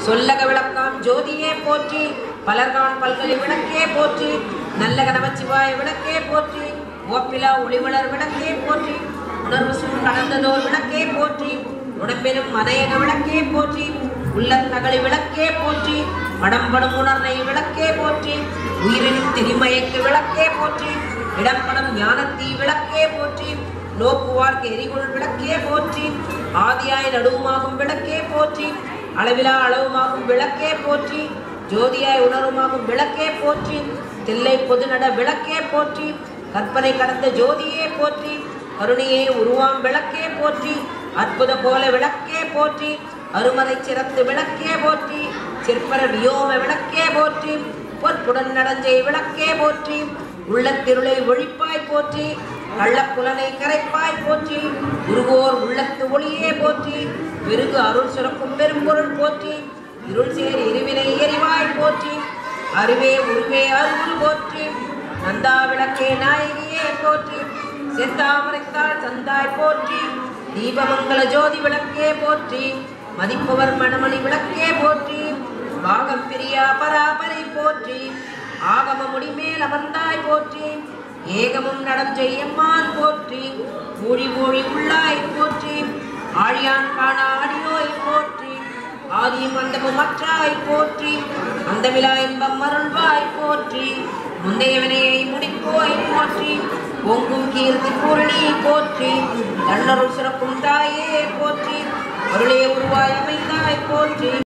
சொல்லக விளக்காம் ஜோதியே போற்றி பலர்கான் பல்கலை விளக்கே போற்றி நல்லக நமச்சிவாய விளக்கே போற்றி ஓப்பிலா ஒளிவளர் விளக்கே போற்றி உணர்வு சூழ் கடந்ததோர் விளக்கே போற்றி உடம்பெரும் மனையக விளக்கே போற்றி உள்ளத்தகழி விளக்கே போற்றி படம்படும் உணர்னை விளக்கே போற்றி உயிரின் திரிமயக்கு விளக்கே போற்றி இடம்படும் ஞானத்தீ விளக்கே போற்றி நோக்குவார்க்கு எரிகுள் விளக்கே போற்றி ஆதியாய் நடுவுமாகும் விளக்கே போற்றி அளவிலா அளவுமாகும் விளக்கே போற்றி ஜோதியாய் உணர்வுமாகும் விளக்கே போற்றி தில்லை பொதுநட விளக்கே போற்றி கற்பனை கடந்த ஜோதியே போற்றி கருணையே உருவாம் விளக்கே போற்றி அற்புத கோல விளக்கே போற்றி அருமறை சிறத்து விளக்கே போற்றி சிற்பர வியோம விளக்கே போற்றி பொற்புடன் நடஞ்சை விளக்கே போற்றி உள்ளத்திருளை ஒழிப்பாய் போற்றி கள்ளப்புலனை கரைப்பாய் போற்றி குருகோர் உள்ளத்து ஒளியே போற்றி பெருகு அருள் சுரக்கும் பெரும்பொருள் போற்றி இருள் சேர் எரிவினை எரிவாய் போற்றி அறிவே உருவே அருள் போற்றி நந்தா விளக்கே நாயகியே போற்றி செந்தாமரைத்தாள் சந்தாய் போற்றி தீபமங்கல ஜோதி விளக்கே போற்றி மதிப்பவர் மணமணி விளக்கே போற்றி பாகம் பிரியா பராபரை போற்றி ஆகம முடிமேல் அமர்ந்தாய் போற்றி ஏகமும் நடம் செய்யம்மான் போற்றி ஊழி ஊழி உள்ளாய் போற்றி ஆழியான் காணா அடியோய் போற்றி ஆதி மண்டபம் அற்றாய் போற்றி அந்தமிலா இன்பம் அருள்வாய் போற்றி முந்தைய வினையை முடிப்போய் போற்றி பொங்கும் கீர்த்தி பூரணி போற்றி தன்னருள் சிறக்கும் தாயே போற்றி அருளே உருவாய் அமைந்தாய் போற்றி